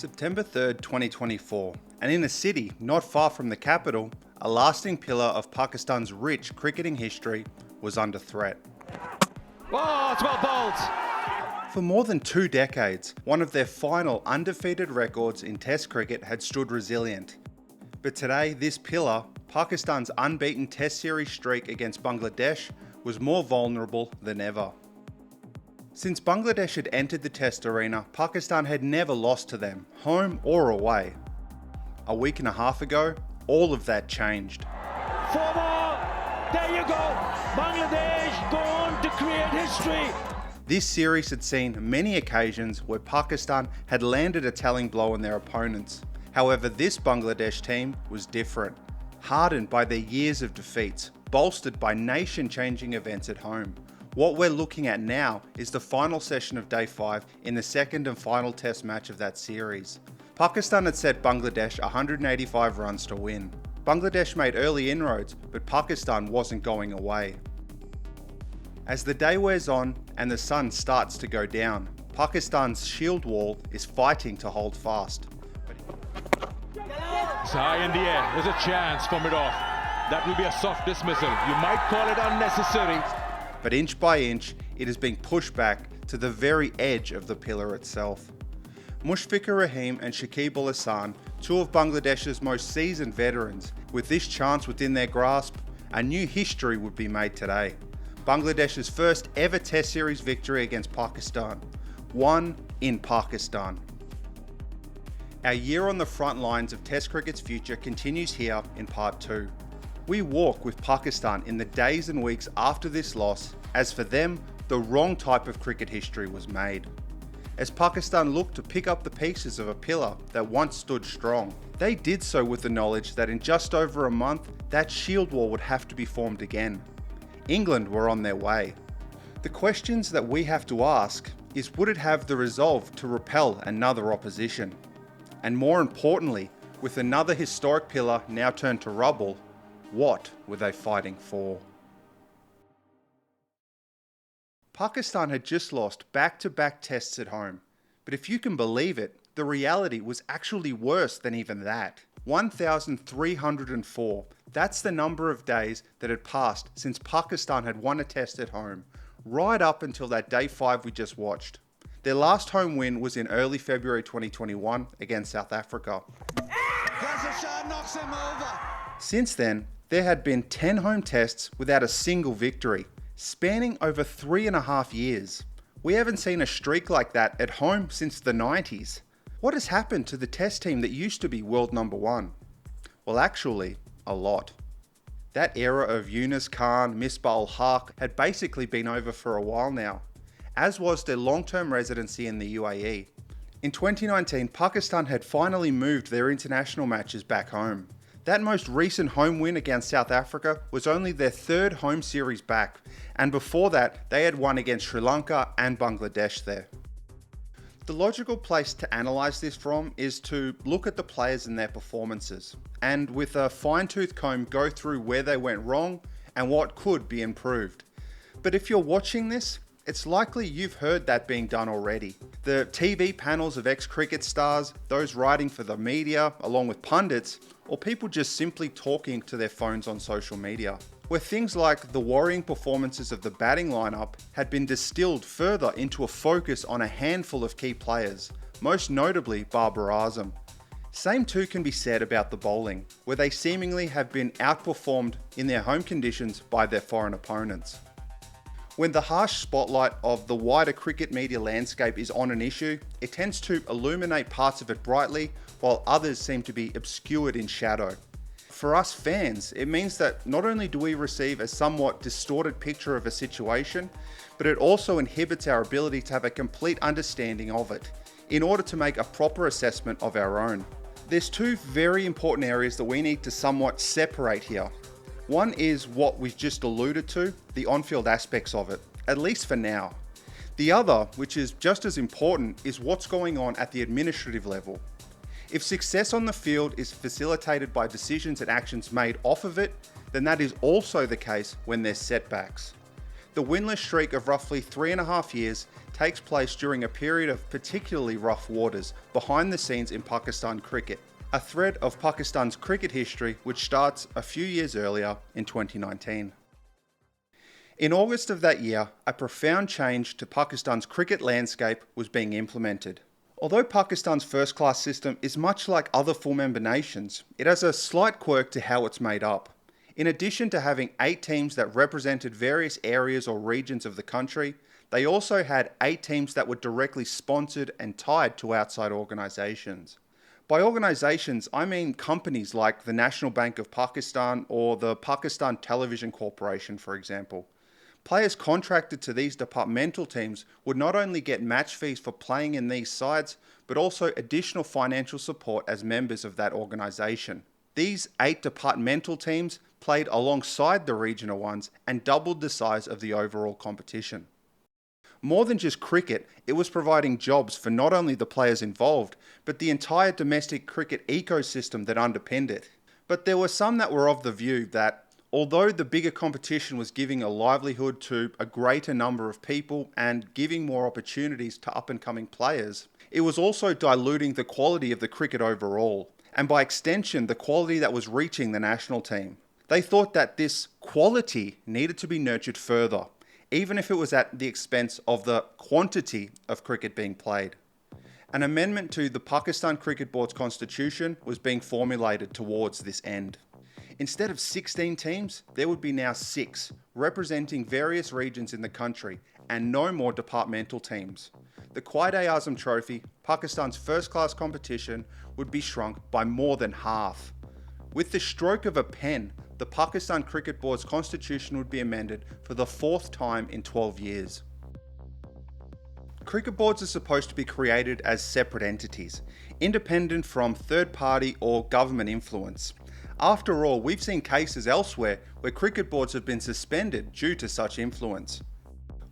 September 3rd, 2024, and in a city not far from the capital, a lasting pillar of Pakistan's rich cricketing history was under threat. Oh, it's well bowled! For more than 2 decades, one of their final undefeated records in Test cricket had stood resilient. But today, this pillar, Pakistan's unbeaten Test series streak against Bangladesh, was more vulnerable than ever. Since Bangladesh had entered the Test arena, Pakistan had never lost to them, home or away. A week and a half ago, all of that changed. 4 more! There you go! Bangladesh go on to create history! This series had seen many occasions where Pakistan had landed a telling blow on their opponents. However, this Bangladesh team was different. Hardened by their years of defeats, bolstered by nation-changing events at home. What we're looking at now is the final session of Day 5 in the second and final Test match of that series. Pakistan had set Bangladesh 185 runs to win. Bangladesh made early inroads, but Pakistan wasn't going away. As the day wears on and the sun starts to go down, Pakistan's shield wall is fighting to hold fast. It's high in the air, there's a chance from it off. That will be a soft dismissal. You might call it unnecessary. But inch by inch, it is being pushed back to the very edge of the pillar itself. Mushfiqur Rahim and Shakib-ul Hasan, two of Bangladesh's most seasoned veterans, with this chance within their grasp, a new history would be made today. Bangladesh's first ever Test series victory against Pakistan, won in Pakistan. Our year on the front lines of Test cricket's future continues here in part 2. We walk with Pakistan in the days and weeks after this loss, as for them, the wrong type of cricket history was made. As Pakistan looked to pick up the pieces of a pillar that once stood strong, they did so with the knowledge that in just over a month, that shield wall would have to be formed again. England were on their way. The questions that we have to ask is, would it have the resolve to repel another opposition? And more importantly, with another historic pillar now turned to rubble, what were they fighting for? Pakistan had just lost back-to-back tests at home, but if you can believe it, the reality was actually worse than even that. 1,304, that's the number of days that had passed since Pakistan had won a test at home, right up until that Day 5 we just watched. Their last home win was in early February 2021 against South Africa. Knocks him over. Since then, there had been 10 home tests without a single victory, spanning over 3.5 years. We haven't seen a streak like that at home since the 90s. What has happened to the Test team that used to be world number 1? Well, actually, a lot. That era of Yunus Khan, Misbah-ul-Haq had basically been over for a while now, as was their long-term residency in the UAE. In 2019, Pakistan had finally moved their international matches back home. That most recent home win against South Africa was only their 3rd home series back, and before that, they had won against Sri Lanka and Bangladesh there. The logical place to analyse this from is to look at the players and their performances, and with a fine-tooth comb go through where they went wrong and what could be improved. But if you're watching this, it's likely you've heard that being done already. The TV panels of ex-cricket stars, those writing for the media, along with pundits, or people just simply talking to their phones on social media, where things like the worrying performances of the batting lineup had been distilled further into a focus on a handful of key players, most notably Babar Azam. Same too can be said about the bowling, where they seemingly have been outperformed in their home conditions by their foreign opponents. When the harsh spotlight of the wider cricket media landscape is on an issue, it tends to illuminate parts of it brightly, while others seem to be obscured in shadow. For us fans, it means that not only do we receive a somewhat distorted picture of a situation, but it also inhibits our ability to have a complete understanding of it, in order to make a proper assessment of our own. There's 2 very important areas that we need to somewhat separate here. One is what we've just alluded to, the on-field aspects of it, at least for now. The other, which is just as important, is what's going on at the administrative level. If success on the field is facilitated by decisions and actions made off of it, then that is also the case when there's setbacks. The winless streak of roughly 3.5 years takes place during a period of particularly rough waters behind the scenes in Pakistan cricket, a thread of Pakistan's cricket history which starts a few years earlier in 2019. In August of that year, a profound change to Pakistan's cricket landscape was being implemented. Although Pakistan's first-class system is much like other full-member nations, it has a slight quirk to how it's made up. In addition to having 8 teams that represented various areas or regions of the country, they also had 8 teams that were directly sponsored and tied to outside organisations. By organisations, I mean companies like the National Bank of Pakistan or the Pakistan Television Corporation, for example. Players contracted to these departmental teams would not only get match fees for playing in these sides, but also additional financial support as members of that organisation. These 8 departmental teams played alongside the regional ones and doubled the size of the overall competition. More than just cricket, it was providing jobs for not only the players involved, but the entire domestic cricket ecosystem that underpinned it. But there were some that were of the view that, although the bigger competition was giving a livelihood to a greater number of people and giving more opportunities to up-and-coming players, it was also diluting the quality of the cricket overall, and by extension, the quality that was reaching the national team. They thought that this quality needed to be nurtured further, even if it was at the expense of the quantity of cricket being played. An amendment to the Pakistan Cricket Board's constitution was being formulated towards this end. Instead of 16 teams, there would be now 6, representing various regions in the country, and no more departmental teams. The Quaid-e-Azam Trophy, Pakistan's first-class competition, would be shrunk by more than half. With the stroke of a pen, the Pakistan Cricket Board's constitution would be amended for the 4th time in 12 years. Cricket boards are supposed to be created as separate entities, independent from third-party or government influence. After all, we've seen cases elsewhere where cricket boards have been suspended due to such influence.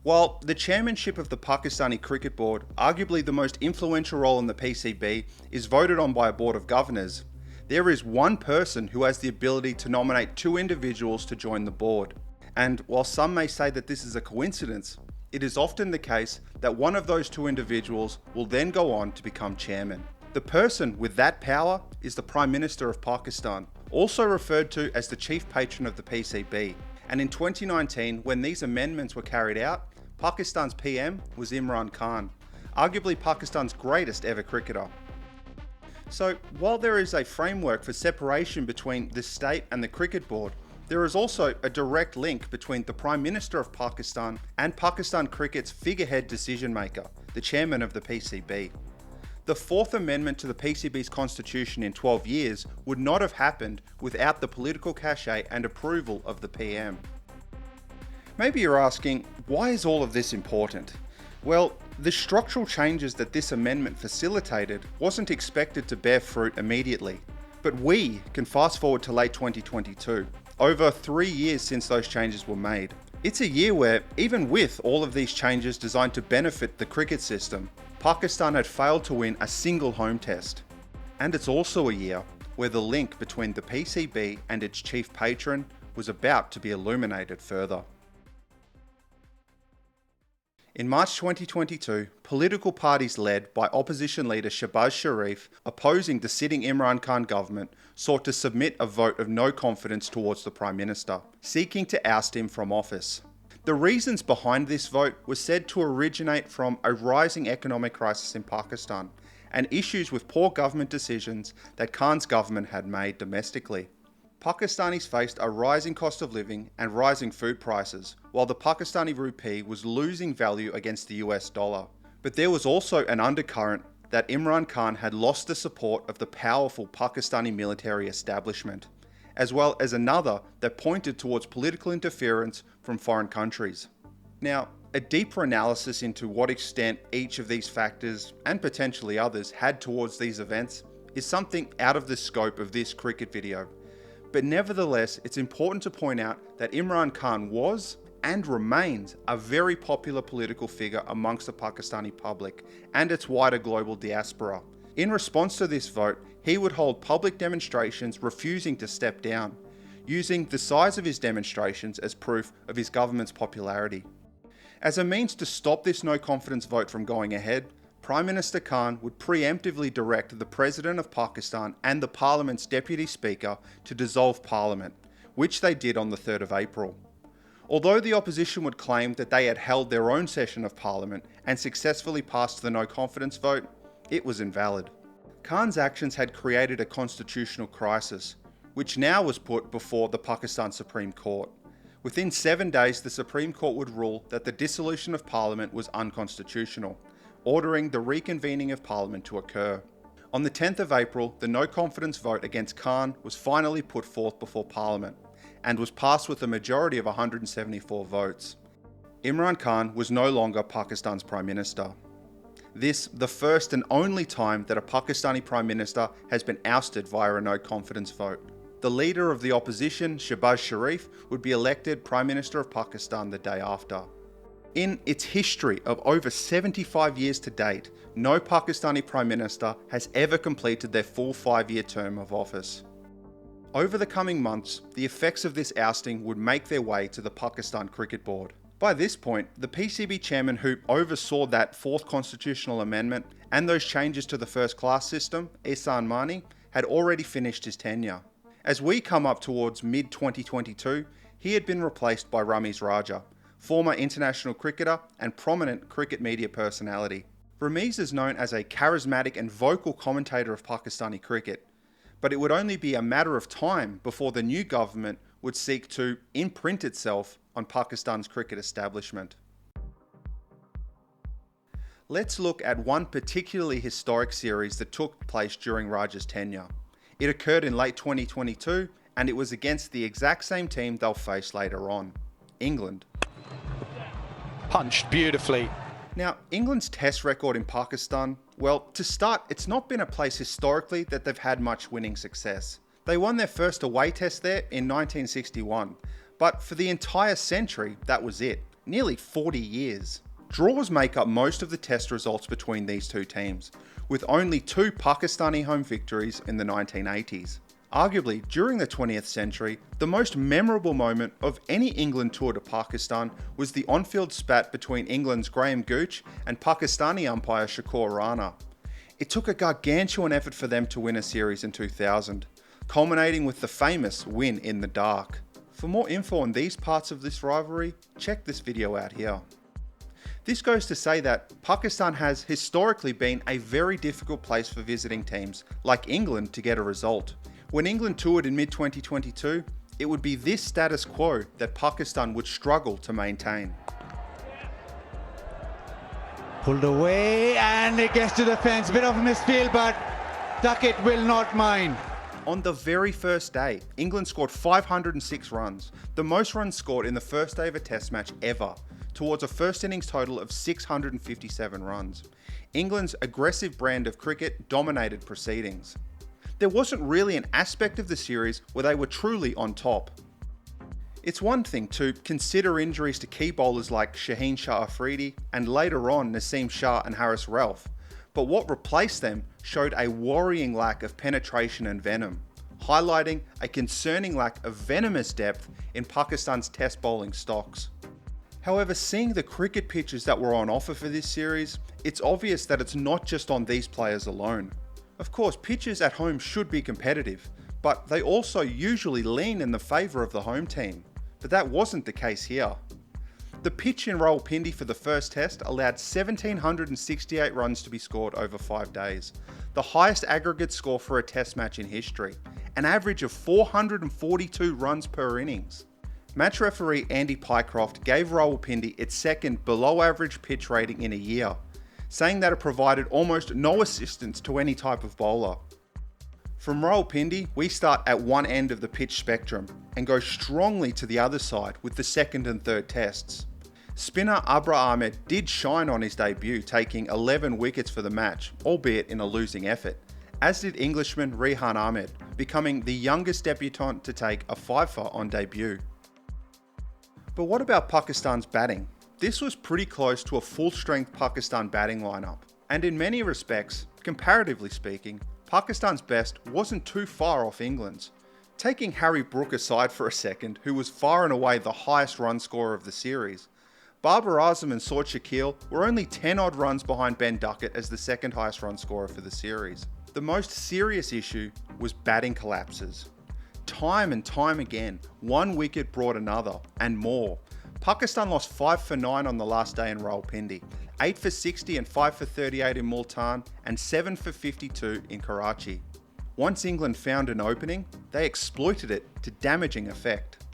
While the chairmanship of the Pakistani Cricket Board, arguably the most influential role in the PCB, is voted on by a board of governors, there is one person who has the ability to nominate 2 individuals to join the board. And while some may say that this is a coincidence, it is often the case that one of those 2 individuals will then go on to become chairman. The person with that power is the Prime Minister of Pakistan, also referred to as the chief patron of the PCB. And in 2019, when these amendments were carried out, Pakistan's PM was Imran Khan, arguably Pakistan's greatest ever cricketer. So, while there is a framework for separation between the state and the cricket board, there is also a direct link between the Prime Minister of Pakistan and Pakistan cricket's figurehead decision maker, the chairman of the PCB. The 4th amendment to the PCB's constitution in 12 years would not have happened without the political cachet and approval of the PM. Maybe you're asking, why is all of this important? Well, the structural changes that this amendment facilitated wasn't expected to bear fruit immediately. But we can fast forward to late 2022, over 3 years since those changes were made. It's a year where, even with all of these changes designed to benefit the cricket system, Pakistan had failed to win a single home test. And it's also a year where the link between the PCB and its chief patron was about to be illuminated further. In March 2022, political parties led by opposition leader Shahbaz Sharif, opposing the sitting Imran Khan government, sought to submit a vote of no confidence towards the Prime Minister, seeking to oust him from office. The reasons behind this vote were said to originate from a rising economic crisis in Pakistan and issues with poor government decisions that Khan's government had made domestically. Pakistanis faced a rising cost of living and rising food prices, while the Pakistani rupee was losing value against the US dollar. But there was also an undercurrent that Imran Khan had lost the support of the powerful Pakistani military establishment, as well as another that pointed towards political interference from foreign countries. Now, a deeper analysis into what extent each of these factors, and potentially others, had towards these events is something out of the scope of this cricket video. But nevertheless, it's important to point out that Imran Khan was and remains a very popular political figure amongst the Pakistani public and its wider global diaspora. In response to this vote, he would hold public demonstrations refusing to step down. using the size of his demonstrations as proof of his government's popularity. As a means to stop this no confidence vote from going ahead, Prime Minister Khan would preemptively direct the President of Pakistan and the Parliament's Deputy Speaker to dissolve Parliament, which they did on the 3rd of April. Although the opposition would claim that they had held their own session of Parliament and successfully passed the no confidence vote, it was invalid. Khan's actions had created a constitutional crisis, which now was put before the Pakistan Supreme Court. Within 7 days, the Supreme Court would rule that the dissolution of Parliament was unconstitutional, ordering the reconvening of Parliament to occur. On the 10th of April, the no confidence vote against Khan was finally put forth before Parliament, and was passed with a majority of 174 votes. Imran Khan was no longer Pakistan's Prime Minister. This, the first and only time that a Pakistani Prime Minister has been ousted via a no confidence vote. The leader of the opposition, Shehbaz Sharif, would be elected Prime Minister of Pakistan the day after. In its history of over 75 years to date, no Pakistani Prime Minister has ever completed their full 5-year term of office. Over the coming months, the effects of this ousting would make their way to the Pakistan Cricket Board. By this point, the PCB chairman who oversaw that 4th constitutional amendment and those changes to the first class system, Ehsan Mani, had already finished his tenure. As we come up towards mid-2022, he had been replaced by Ramiz Raja, former international cricketer and prominent cricket media personality. Ramiz is known as a charismatic and vocal commentator of Pakistani cricket, but it would only be a matter of time before the new government would seek to imprint itself on Pakistan's cricket establishment. Let's look at one particularly historic series that took place during Raja's tenure. It occurred in late 2022, and it was against the exact same team they'll face later on, England. Punched beautifully. Now, England's test record in Pakistan, well, to start, it's not been a place historically that they've had much winning success. They won their first away test there in 1961, but for the entire century, that was it. Nearly 40 years. Draws make up most of the test results between these two teams, with only 2 Pakistani home victories in the 1980s. Arguably, during the 20th century, the most memorable moment of any England tour to Pakistan was the on-field spat between England's Graham Gooch and Pakistani umpire Shakur Rana. It took a gargantuan effort for them to win a series in 2000, culminating with the famous win in the dark. For more info on these parts of this rivalry, check this video out here. This goes to say that Pakistan has historically been a very difficult place for visiting teams like England to get a result. When England toured in mid-2022, it would be this status quo that Pakistan would struggle to maintain. Pulled away and it gets to the fence. Bit of a misfield, but Duckett will not mind. On the very first day, England scored 506 runs, the most runs scored in the first day of a test match ever, towards a first innings total of 657 runs. England's aggressive brand of cricket dominated proceedings. There wasn't really an aspect of the series where they were truly on top. It's one thing to consider injuries to key bowlers like Shaheen Shah Afridi and later on Naseem Shah and Haris Ralph, but what replaced them showed a worrying lack of penetration and venom, highlighting a concerning lack of venomous depth in Pakistan's test bowling stocks. However, seeing the cricket pitches that were on offer for this series, it's obvious that it's not just on these players alone. Of course, pitches at home should be competitive, but they also usually lean in the favour of the home team. But that wasn't the case here. The pitch in Rawalpindi for the first test allowed 1,768 runs to be scored over 5 days, the highest aggregate score for a test match in history, an average of 442 runs per innings. Match referee Andy Pycroft gave Rawalpindi its second below average pitch rating in a year, saying that it provided almost no assistance to any type of bowler. From Rawalpindi, we start at one end of the pitch spectrum and go strongly to the other side with the second and third tests. Spinner Abra Ahmed did shine on his debut, taking 11 wickets for the match, albeit in a losing effort, as did Englishman Rehan Ahmed, becoming the youngest debutant to take a fifer on debut. But what about Pakistan's batting? This was pretty close to a full-strength Pakistan batting lineup, and in many respects, comparatively speaking, Pakistan's best wasn't too far off England's. Taking Harry Brook aside for a second, who was far and away the highest run scorer of the series, Babar Azam and Saud Shakil were only 10 odd runs behind Ben Duckett as the second highest run scorer for the series. The most serious issue was batting collapses. Time and time again, one wicket brought another, and more. Pakistan lost 5 for 9 on the last day in Rawalpindi, 8 for 60 and 5 for 38 in Multan, and 7 for 52 in Karachi. Once England found an opening, they exploited it to damaging effect.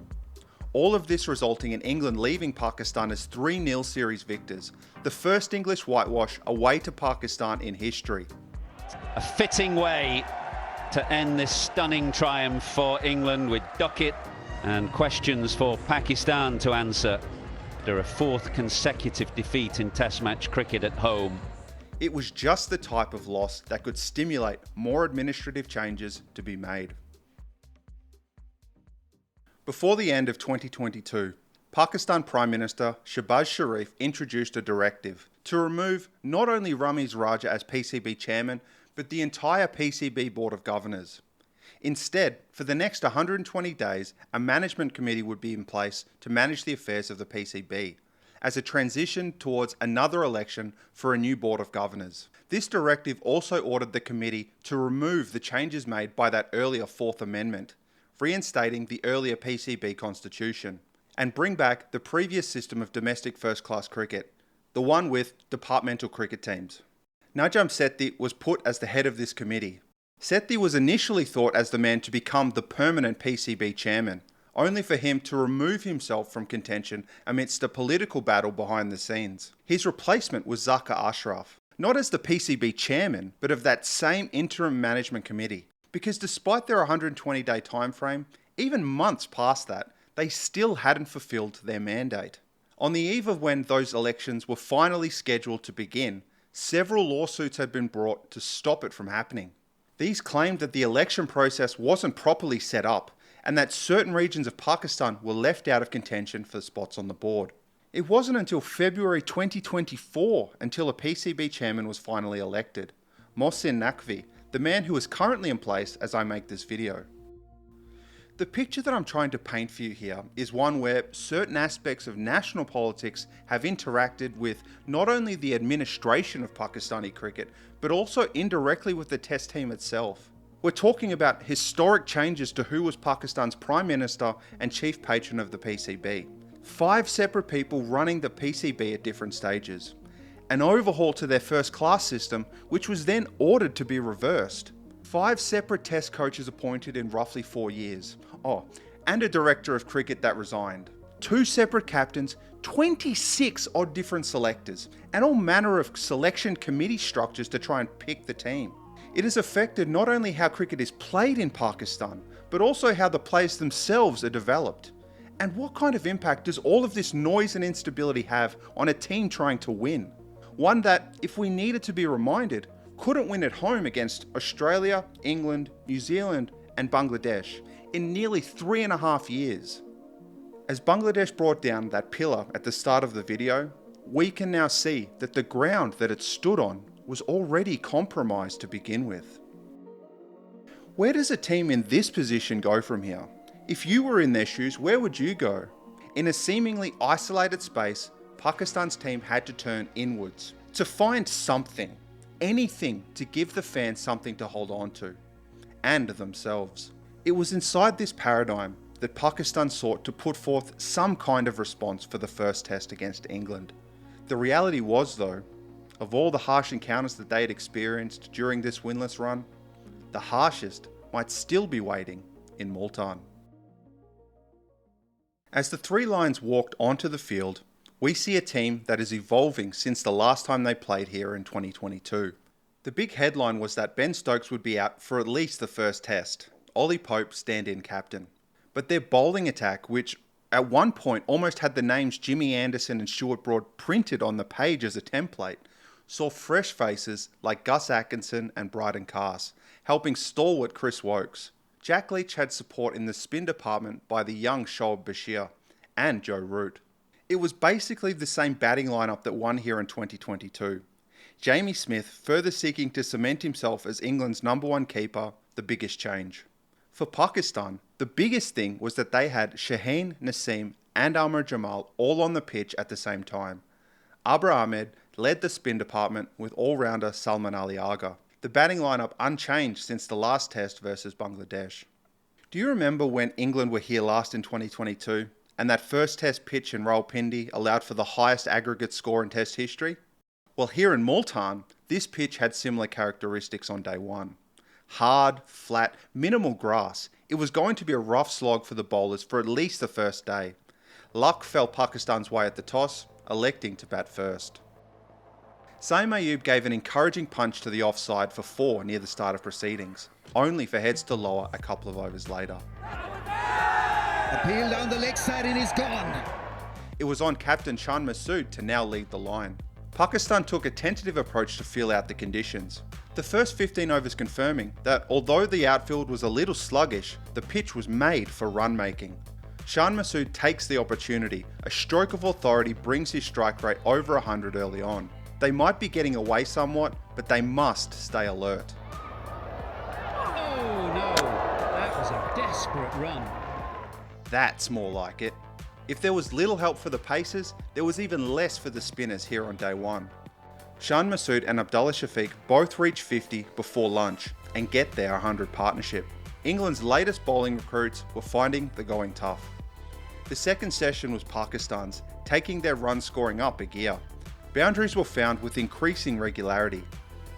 All of this resulting in England leaving Pakistan as 3-0 series victors, the first English whitewash away to Pakistan in history. A fitting way to end this stunning triumph for England, with Duckett and questions for Pakistan to answer after a 4th consecutive defeat in Test match cricket at home. It was just the type of loss that could stimulate more administrative changes to be made. Before the end of 2022, Pakistan Prime Minister Shehbaz Sharif introduced a directive to remove not only Ramiz Raja as PCB chairman, but the entire PCB Board of Governors. Instead, for the next 120 days, a management committee would be in place to manage the affairs of the PCB, as a transition towards another election for a new Board of Governors. This directive also ordered the committee to remove the changes made by that earlier 4th Amendment, reinstating the earlier PCB constitution, and bring back the previous system of domestic first-class cricket, the one with departmental cricket teams. Najam Sethi was put as the head of this committee. Sethi was initially thought as the man to become the permanent PCB chairman, only for him to remove himself from contention amidst a political battle behind the scenes. His replacement was Zakir Ashraf, not as the PCB chairman, but of that same interim management committee. Because despite their 120-day time frame, even months past that, they still hadn't fulfilled their mandate. On the eve of when those elections were finally scheduled to begin, several lawsuits had been brought to stop it from happening. These claimed that the election process wasn't properly set up, and that certain regions of Pakistan were left out of contention for spots on the board. It wasn't until February 2024 until a PCB chairman was finally elected, Mohsin Naqvi, the man who is currently in place as I make this video. The picture that I'm trying to paint for you here is one where certain aspects of national politics have interacted with not only the administration of Pakistani cricket, but also indirectly with the Test team itself. We're talking about historic changes to who was Pakistan's Prime Minister and Chief Patron of the PCB. 5 separate people running the PCB at different stages. An overhaul to their first-class system, which was then ordered to be reversed. 5 separate Test coaches appointed in roughly 4 years. And a director of cricket that resigned. 2 separate captains, 26 odd different selectors, and all manner of selection committee structures to try and pick the team. It has affected not only how cricket is played in Pakistan, but also how the players themselves are developed. And what kind of impact does all of this noise and instability have on a team trying to win? One that, if we needed to be reminded, couldn't win at home against Australia, England, New Zealand, and Bangladesh in nearly 3.5 years. As Bangladesh brought down that pillar at the start of the video, we can now see that the ground that it stood on was already compromised to begin with. Where does a team in this position go from here? If you were in their shoes, where would you go? In a seemingly isolated space, Pakistan's team had to turn inwards to find something, anything to give the fans something to hold on to, and themselves. It was inside this paradigm that Pakistan sought to put forth some kind of response for the first test against England. The reality was, though, of all the harsh encounters that they had experienced during this winless run, the harshest might still be waiting in Multan. As the 3 Lions walked onto the field, we see a team that is evolving since the last time they played here in 2022. The big headline was that Ben Stokes would be out for at least the first test, Ollie Pope stand-in captain. But their bowling attack, which at one point almost had the names Jimmy Anderson and Stuart Broad printed on the page as a template, saw fresh faces like Gus Atkinson and Bryden Cass, helping stalwart Chris Wokes. Jack Leach had support in the spin department by the young Shoaib Bashir and Joe Root. It was basically the same batting lineup that won here in 2022. Jamie Smith further seeking to cement himself as England's #1 keeper, the biggest change. For Pakistan, The biggest thing was that they had Shaheen, Naseem and Amr Jamal all on the pitch at the same time. Abra Ahmed led the spin department with all-rounder Salman Ali Agha. The batting lineup unchanged since the last test versus Bangladesh. Do you remember when England were here last in 2022 and that first test pitch in Rawalpindi allowed for the highest aggregate score in test history? Well, here in Multan, this pitch had similar characteristics on day one. Hard, flat, minimal grass. It was going to be a rough slog for the bowlers for at least the first day. Luck fell Pakistan's way at the toss, electing to bat first. Saeem Ayub gave an encouraging punch to the offside for 4 near the start of proceedings, only for heads to lower a couple of overs later. Appeal down the leg side and he's gone. It was on captain Shan Masood to now lead the line. Pakistan took a tentative approach to feel out the conditions. The first 15 overs confirming that although the outfield was a little sluggish, the pitch was made for run making. Shan Masood takes the opportunity. A stroke of authority brings his strike rate over 100 early on. They might be getting away somewhat, but they must stay alert. Oh no, that was a desperate run. That's more like it. If there was little help for the pacers, there was even less for the spinners here on day one. Shan Masood and Abdullah Shafiq both reach 50 before lunch and get their 100 partnership. England's latest bowling recruits were finding the going tough. The second session was Pakistan's, taking their run scoring up a gear. Boundaries were found with increasing regularity.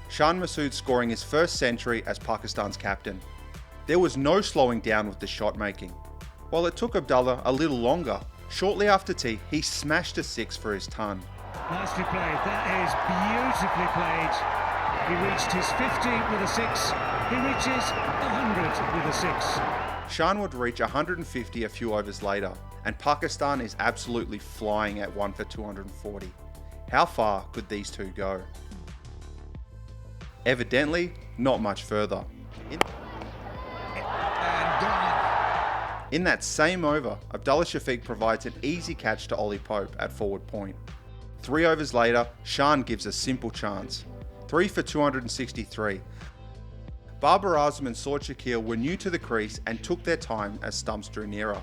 Shan Masood scoring his first century as Pakistan's captain. There was no slowing down with the shot making. While it took Abdullah a little longer, shortly after tea he smashed a 6 for his ton. Nicely played, that is beautifully played. He reached his 50 with a 6, he reaches 100 with a 6. Shan would reach 150 a few overs later, and Pakistan is absolutely flying at 1 for 240. How far could these two go? Evidently, not much further. In that same over, Abdullah Shafiq provides an easy catch to Ollie Pope at forward point. 3 overs later, Shan gives a simple chance. 3 for 263. Babar Azam and Saud Shakil were new to the crease and took their time as stumps drew nearer.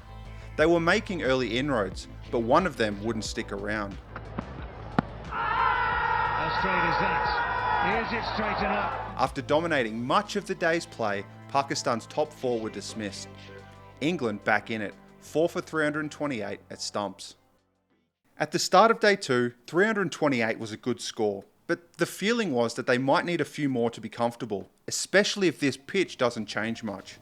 They were making early inroads, but one of them wouldn't stick around. How straight is that? Here's it straighten up. After dominating much of the day's play, Pakistan's top 4 were dismissed. England back in it, 4 for 328 at stumps. At the start of day 2, 328 was a good score, but the feeling was that they might need a few more to be comfortable, especially if this pitch doesn't change much.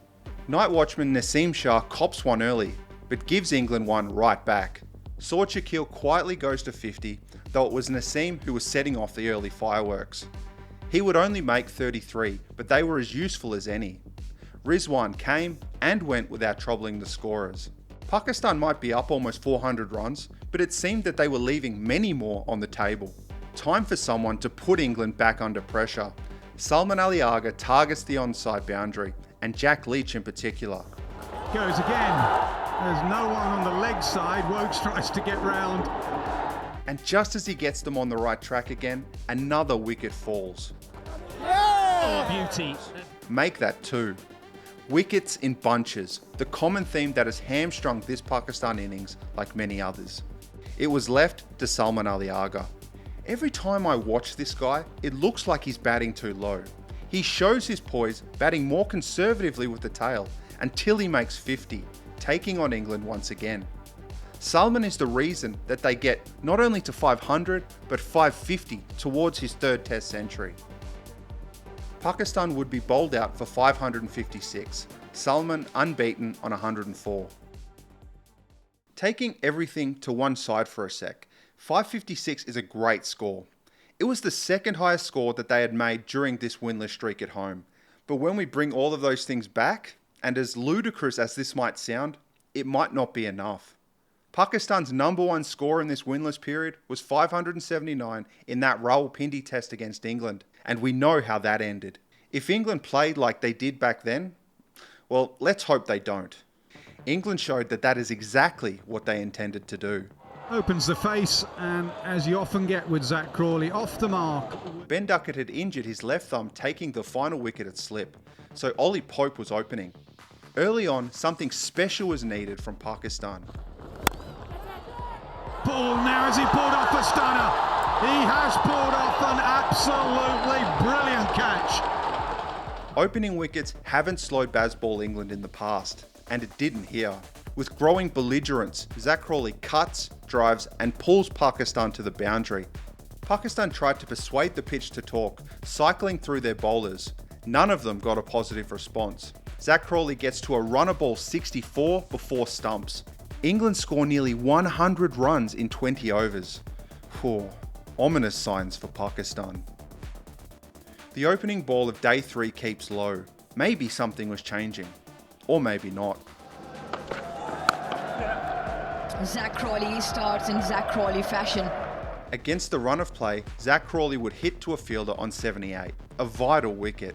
Night watchman Naseem Shah cops one early, but gives England one right back. Saud Shakil quietly goes to 50, though it was Naseem who was setting off the early fireworks. He would only make 33, but they were as useful as any. Rizwan came and went without troubling the scorers. Pakistan might be up almost 400 runs, but it seemed that they were leaving many more on the table. Time for someone to put England back under pressure. Salman Ali Agha targets the onside boundary, and Jack Leach in particular. Goes again. There's no one on the leg side. Wokes tries to get round. And just as he gets them on the right track again, another wicket falls. Oh, beauty. Make that 2. Wickets in bunches, the common theme that has hamstrung this Pakistan innings like many others. It was left to Salman Ali Agha. Every time I watch this guy, it looks like he's batting too low. He shows his poise, batting more conservatively with the tail, until he makes 50, taking on England once again. Salman is the reason that they get not only to 500, but 550 towards his 3rd test century. Pakistan would be bowled out for 556, Salman unbeaten on 104. Taking everything to one side for a sec, 556 is a great score. It was the 2nd highest score that they had made during this winless streak at home. But when we bring all of those things back, and as ludicrous as this might sound, it might not be enough. Pakistan's number 1 score in this winless period was 579 in that Rawalpindi test against England, and we know how that ended. If England played like they did back then, well, let's hope they don't. England showed that that is exactly what they intended to do. Opens the face, and as you often get with Zach Crawley, off the mark. Ben Duckett had injured his left thumb taking the final wicket at slip, so Ollie Pope was opening. Early on, something special was needed from Pakistan. Paul, now has he pulled off a stunner? He has pulled off an absolutely brilliant catch. Opening wickets haven't slowed Bazball England in the past, and it didn't here. With growing belligerence, Zach Crawley cuts, drives and pulls Pakistan to the boundary. Pakistan tried to persuade the pitch to talk, cycling through their bowlers. None of them got a positive response. Zach Crawley gets to a runner ball 64 before stumps. England score nearly 100 runs in 20 overs. Whew, ominous signs for Pakistan. The opening ball of day 3 keeps low. Maybe something was changing. Or maybe not. Zach Crawley starts in Zach Crawley fashion. Against the run of play, Zach Crawley would hit to a fielder on 78, a vital wicket.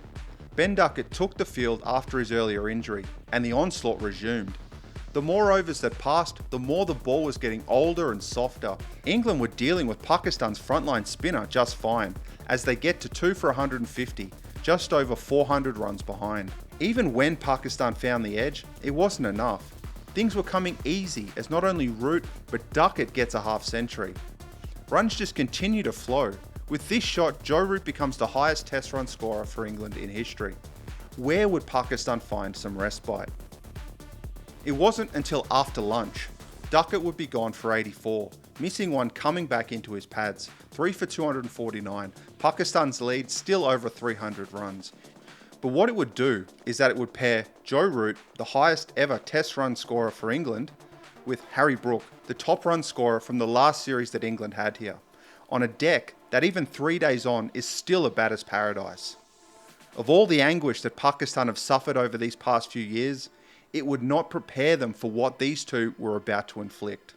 Ben Duckett took the field after his earlier injury, and the onslaught resumed. The more overs that passed, the more the ball was getting older and softer. England were dealing with Pakistan's frontline spinner just fine, as they get to 2 for 150, just over 400 runs behind. Even when Pakistan found the edge, it wasn't enough. Things were coming easy as not only Root, but Duckett gets a half century. Runs just continue to flow. With this shot, Joe Root becomes the highest test run scorer for England in history. Where would Pakistan find some respite? It wasn't until after lunch. Duckett would be gone for 84, missing one coming back into his pads, 3 for 249, Pakistan's lead still over 300 runs. But what it would do is that it would pair Joe Root, the highest ever test run scorer for England, with Harry Brook, the top run scorer from the last series that England had here, on a deck that even 3 days on is still a batter's paradise. Of all the anguish that Pakistan have suffered over these past few years, it would not prepare them for what these two were about to inflict.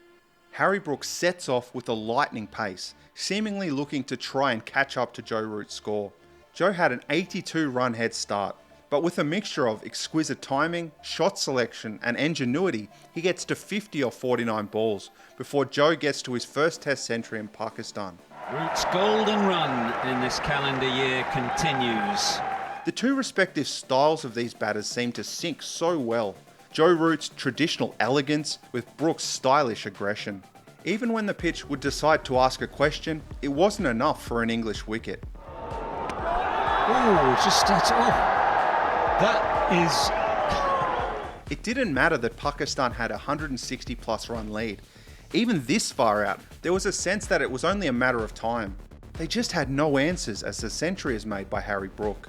Harry Brook sets off with a lightning pace, seemingly looking to try and catch up to Joe Root's score. Joe had an 82-run head start, but with a mixture of exquisite timing, shot selection and ingenuity, he gets to 50 or 49 balls before Joe gets to his first test century in Pakistan. Root's golden run in this calendar year continues. The two respective styles of these batters seem to sync so well. Joe Root's traditional elegance with Brook's stylish aggression. Even when the pitch would decide to ask a question, it wasn't enough for an English wicket. Oh, just that. Oh, that is. It didn't matter that Pakistan had a 160 plus run lead. Even this far out, there was a sense that it was only a matter of time. They just had no answers as the century is made by Harry Brook.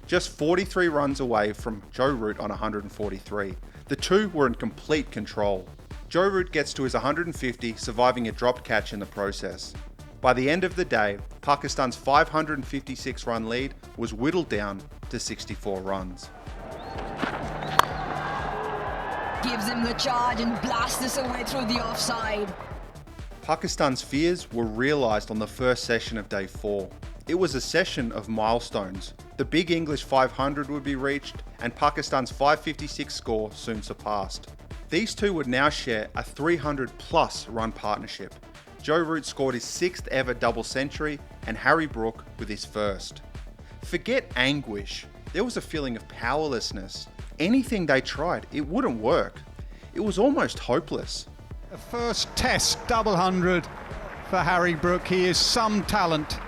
Just 43 runs away from Joe Root on 143. The two were in complete control. Joe Root gets to his 150, surviving a dropped catch in the process. By the end of the day, Pakistan's 556 run lead was whittled down to 64 runs. Gives him the charge and blasts this away through the offside. Pakistan's fears were realised on the first session of day 4. It was a session of milestones. The big English 500 would be reached, and Pakistan's 556 score soon surpassed. These two would now share a 300 plus run partnership. Joe Root scored his 6th ever double century, and Harry Brook with his first. Forget anguish. There was a feeling of powerlessness. Anything they tried, it wouldn't work. It was almost hopeless. The first test double 100 for Harry Brook. He is some talent.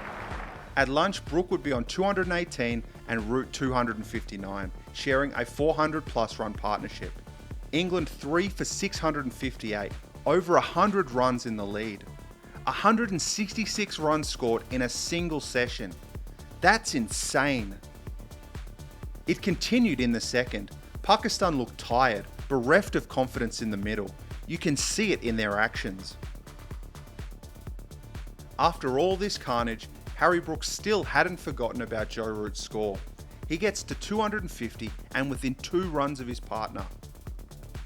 At lunch, Brook would be on 218 and Root 259, sharing a 400 plus run partnership. England 3 for 658, over 100 runs in the lead. 166 runs scored in a single session. That's insane. It continued in the second. Pakistan looked tired, bereft of confidence in the middle. You can see it in their actions. After all this carnage, Harry Brook still hadn't forgotten about Joe Root's score. He gets to 250 and within 2 runs of his partner.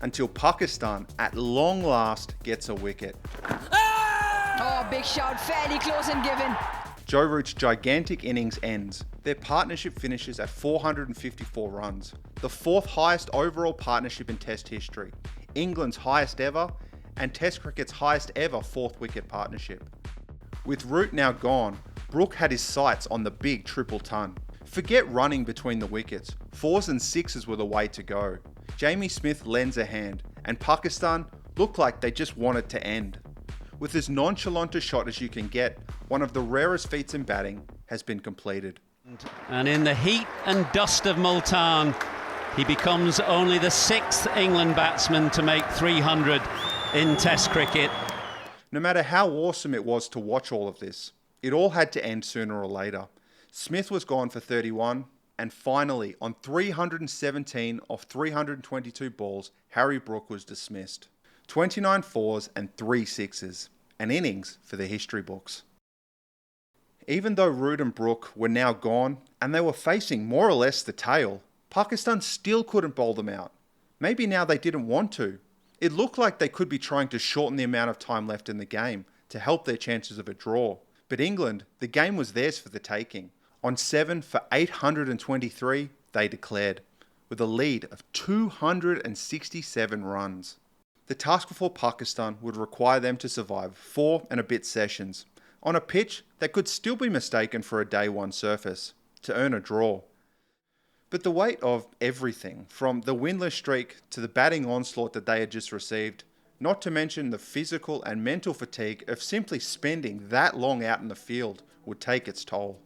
Until Pakistan, at long last, gets a wicket. Oh, big shout, fairly close and given. Joe Root's gigantic innings ends. Their partnership finishes at 454 runs, the 4th highest overall partnership in Test history, England's highest ever, and Test cricket's highest ever 4th wicket partnership. With Root now gone, Brook had his sights on the big triple ton. Forget running between the wickets, 4s and 6s were the way to go. Jamie Smith lends a hand, and Pakistan looked like they just wanted to end. With as nonchalant a shot as you can get, one of the rarest feats in batting has been completed. And in the heat and dust of Multan, he becomes only the 6th England batsman to make 300 in Test cricket. No matter how awesome it was to watch all of this, it all had to end sooner or later. Smith was gone for 31, and finally, on 317 of 322 balls, Harry Brook was dismissed. 29 fours and 3 sixes, an innings for the history books. Even though Root and Brook were now gone, and they were facing more or less the tail, Pakistan still couldn't bowl them out. Maybe now they didn't want to. It looked like they could be trying to shorten the amount of time left in the game to help their chances of a draw. But England, the game was theirs for the taking. On 7 for 823, they declared, with a lead of 267 runs. The task before Pakistan would require them to survive 4 and a bit sessions, on a pitch that could still be mistaken for a day one surface, to earn a draw. But the weight of everything, from the winless streak to the batting onslaught that they had just received, not to mention the physical and mental fatigue of simply spending that long out in the field, would take its toll.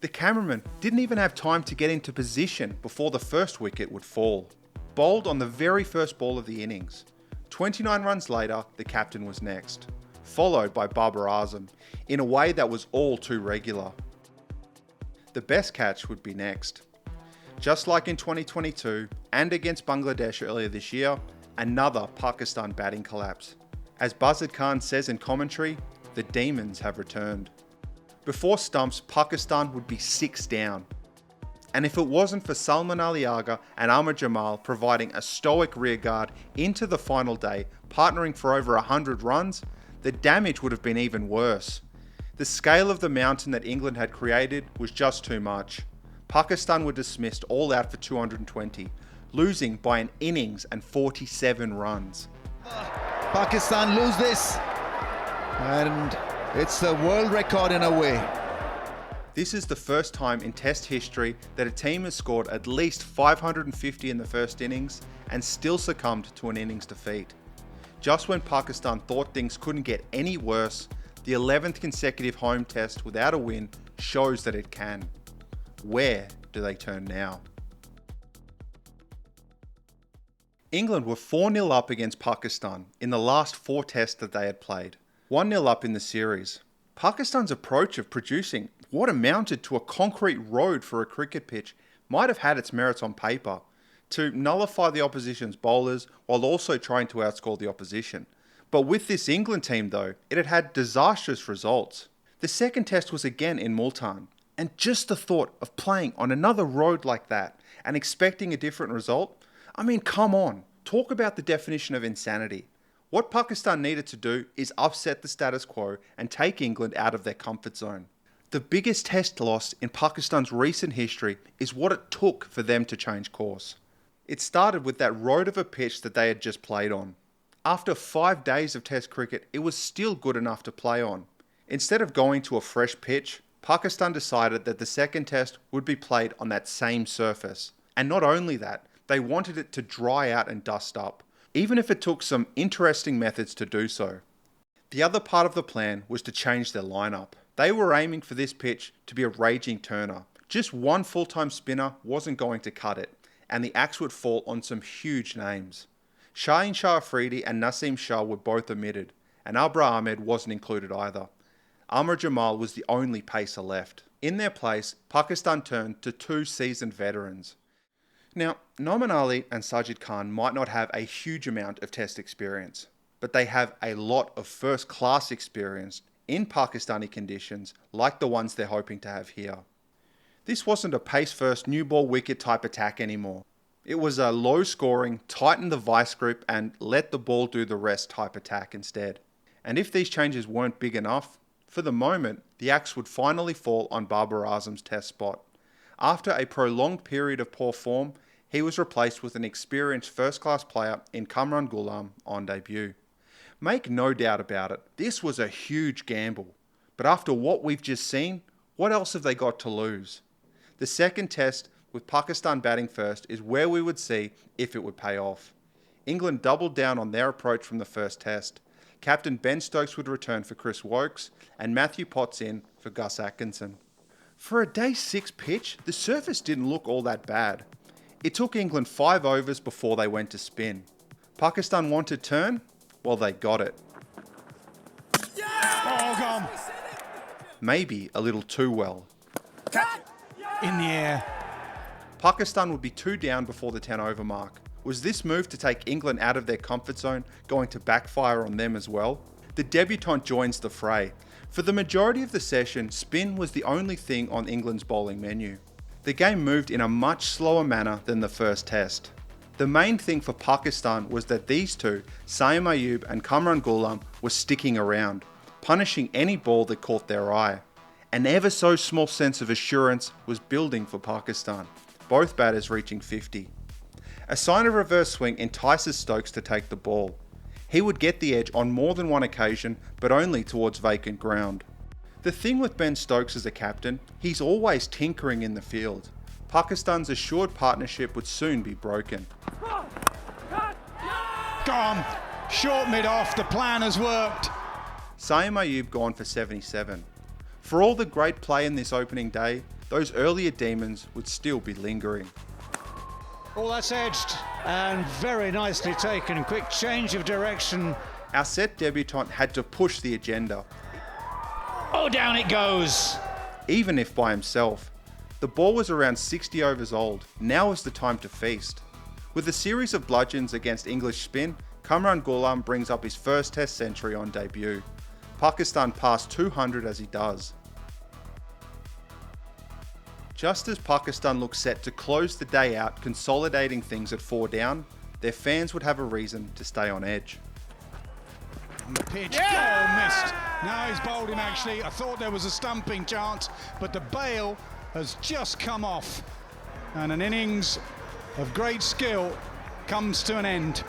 The cameraman didn't even have time to get into position before the first wicket would fall. Bowled on the very first ball of the innings. 29 runs later, the captain was next, followed by Babar Azam, in a way that was all too regular. The best catch would be next. Just like in 2022 and against Bangladesh earlier this year, another Pakistan batting collapse. As Buzzard Khan says in commentary, the demons have returned. Before stumps, Pakistan would be 6 down. And if it wasn't for Salman Ali Agha and Amar Jamal providing a stoic rearguard into the final day, partnering for over 100 runs, the damage would have been even worse. The scale of the mountain that England had created was just too much. Pakistan were dismissed all out for 220, losing by an innings and 47 runs. Pakistan lose this, and it's a world record in a way. This is the first time in Test history that a team has scored at least 550 in the first innings and still succumbed to an innings defeat. Just when Pakistan thought things couldn't get any worse, the 11th consecutive home test without a win shows that it can. Where do they turn now? England were 4-0 up against Pakistan in the last 4 tests that they had played. 1-0 up in the series. Pakistan's approach of producing what amounted to a concrete road for a cricket pitch might have had its merits on paper, to nullify the opposition's bowlers while also trying to outscore the opposition. But with this England team though, it had had disastrous results. The second test was again in Multan, and just the thought of playing on another road like that and expecting a different result, I mean, come on, talk about the definition of insanity. What Pakistan needed to do is upset the status quo and take England out of their comfort zone. The biggest test loss in Pakistan's recent history is what it took for them to change course. It started with that road of a pitch that they had just played on. After 5 days of test cricket, it was still good enough to play on. Instead of going to a fresh pitch, Pakistan decided that the second test would be played on that same surface. And not only that, they wanted it to dry out and dust up, even if it took some interesting methods to do so. The other part of the plan was to change their lineup. They were aiming for this pitch to be a raging turner. Just one full-time spinner wasn't going to cut it, and the axe would fall on some huge names. Shaheen Shah Afridi and Naseem Shah were both omitted, and Abra Ahmed wasn't included either. Amar Jamal was the only pacer left. In their place, Pakistan turned to 2 seasoned veterans. Now, Noman Ali and Sajid Khan might not have a huge amount of test experience, but they have a lot of first-class experience in Pakistani conditions like the ones they're hoping to have here. This wasn't a pace-first new ball wicket type attack anymore. It was a low-scoring, tighten the vice grip and let the ball do the rest type attack instead. And if these changes weren't big enough, for the moment, the axe would finally fall on Babar Azam's test spot. After a prolonged period of poor form, he was replaced with an experienced first-class player in Kamran Ghulam on debut. Make no doubt about it, this was a huge gamble. But after what we've just seen, what else have they got to lose? The second test with Pakistan batting first is where we would see if it would pay off. England doubled down on their approach from the first test. Captain Ben Stokes would return for Chris Wokes and Matthew Potts in for Gus Atkinson. For a day 6 pitch, the surface didn't look all that bad. It took England 5 overs before they went to spin. Pakistan wanted turn? Well, they got it. Oh, gone. Maybe a little too well. In the air. Pakistan would be 2 down before the 10 over mark. Was this move to take England out of their comfort zone going to backfire on them as well? The debutant joins the fray. For the majority of the session, spin was the only thing on England's bowling menu. The game moved in a much slower manner than the first test. The main thing for Pakistan was that these two, Saim Ayub and Kamran Ghulam, were sticking around, punishing any ball that caught their eye. An ever so small sense of assurance was building for Pakistan, both batters reaching 50. A sign of reverse swing entices Stokes to take the ball. He would get the edge on more than one occasion, but only towards vacant ground. The thing with Ben Stokes as a captain, he's always tinkering in the field. Pakistan's assured partnership would soon be broken. Gone. Short mid-off, the plan has worked. Saim Ayub gone for 77. For all the great play in this opening day, those earlier demons would still be lingering. Oh, that's edged and very nicely taken. Quick change of direction. Our set debutant had to push the agenda. Oh, down it goes. Even if by himself. The ball was around 60 overs old. Now was the time to feast. With a series of bludgeons against English spin, Kamran Ghulam brings up his first test century on debut. Pakistan passed 200 as he does. Just as Pakistan looked set to close the day out, consolidating things at 4 down, their fans would have a reason to stay on edge. On the pitch, oh, missed. Now he's bowled him actually. I thought there was a stumping chance, but the bail has just come off. And an innings of great skill comes to an end.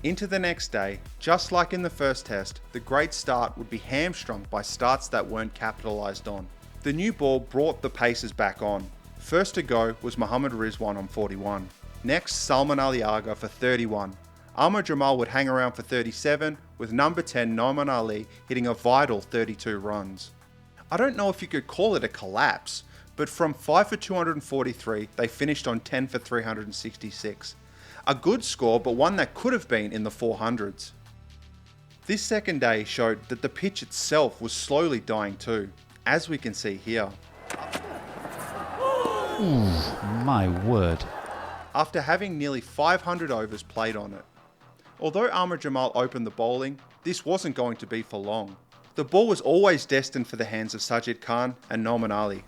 Into the next day, just like in the first test, the great start would be hamstrung by starts that weren't capitalised on. The new ball brought the paces back on. First to go was Mohammad Rizwan on 41. Next, Salman Ali Agha for 31. Ahmad Jamal would hang around for 37, with number 10 Noman Ali hitting a vital 32 runs. I don't know if you could call it a collapse, but from 5 for 243, they finished on 10 for 366. A good score, but one that could have been in the 400s. This second day showed that the pitch itself was slowly dying too, as we can see here. Ooh, my word. After having nearly 500 overs played on it. Although Ahmad Jamal opened the bowling, this wasn't going to be for long. The ball was always destined for the hands of Sajid Khan and Noman Ali.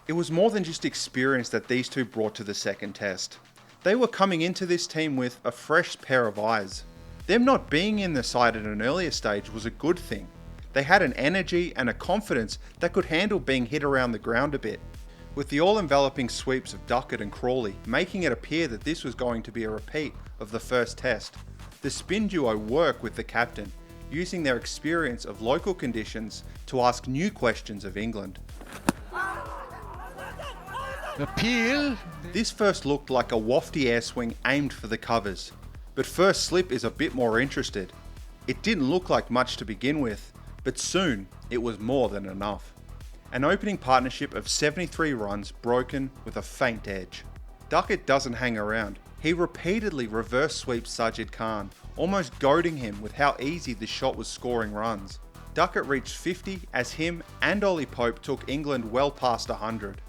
It was more than just experience that these two brought to the second test. They were coming into this team with a fresh pair of eyes. Them not being in the side at an earlier stage was a good thing. They had an energy and a confidence that could handle being hit around the ground a bit. With the all-enveloping sweeps of Duckett and Crawley making it appear that this was going to be a repeat of the first test, the spin duo worked with the captain, using their experience of local conditions to ask new questions of England. Appeal. This first looked like a wafty air swing aimed for the covers, but first slip is a bit more interested. It didn't look like much to begin with, but soon it was more than enough. An opening partnership of 73 runs broken with a faint edge. Duckett doesn't hang around. He repeatedly reverse sweeps Sajid Khan, almost goading him with how easy the shot was scoring runs. Duckett reached 50 as him and Ollie Pope took England well past 100.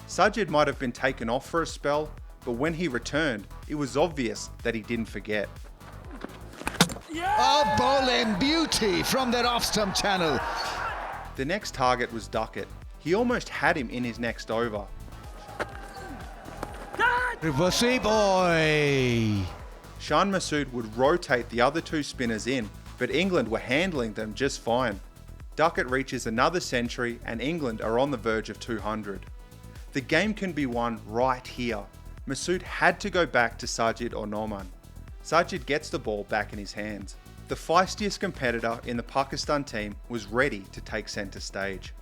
Sajid might have been taken off for a spell, but when he returned, it was obvious that he didn't forget. A bowling beauty from their off-stump channel. The next target was Duckett. He almost had him in his next over. Reverse boy. Shan Masood would rotate the other two spinners in, but England were handling them just fine. Duckett reaches another century and England are on the verge of 200. The game can be won right here. Masood had to go back to Sajid or Noman. Sajid gets the ball back in his hands. The feistiest competitor in the Pakistan team was ready to take centre stage.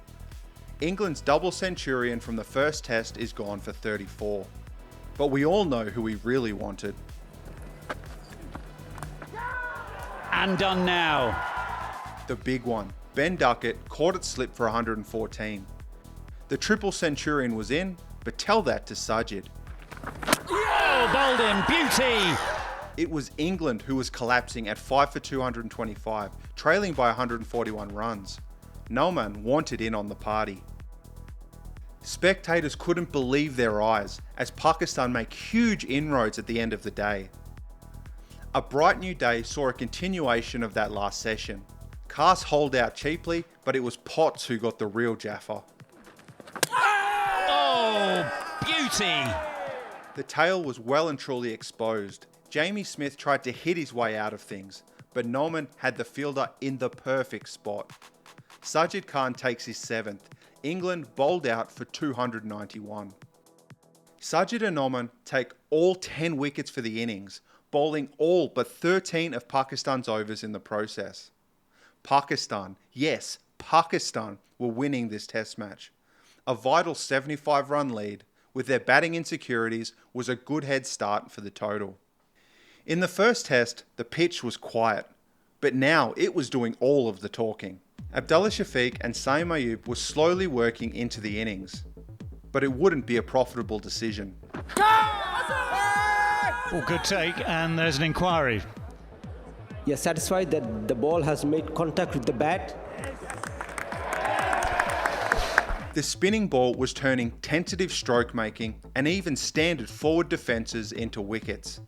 England's double centurion from the first test is gone for 34. But we all know who we really wanted. And done now. The big one. Ben Duckett caught it slip for 114. The triple centurion was in, but tell that to Sajid. Oh, bowled in, beauty! It was England who was collapsing at 5 for 225, trailing by 141 runs. No man wanted in on the party. Spectators couldn't believe their eyes as Pakistan make huge inroads at the end of the day. A bright new day saw a continuation of that last session. Cast holed out cheaply, but it was Potts who got the real Jaffa. Oh, beauty! The tail was well and truly exposed. Jamie Smith tried to hit his way out of things, but Noman had the fielder in the perfect spot. Sajid Khan takes his 7th. England bowled out for 291. Sajid and Noman take all 10 wickets for the innings, bowling all but 13 of Pakistan's overs in the process. Pakistan, yes, Pakistan were winning this test match. A vital 75-run lead, with their batting insecurities, was a good head start for the total. In the first test, the pitch was quiet, but now it was doing all of the talking. Abdullah Shafiq and Saim Ayub were slowly working into the innings, but it wouldn't be a profitable decision. Oh, good take, and there's an inquiry. You're satisfied that the ball has made contact with the bat? The spinning ball was turning tentative stroke making and even standard forward defences into wickets.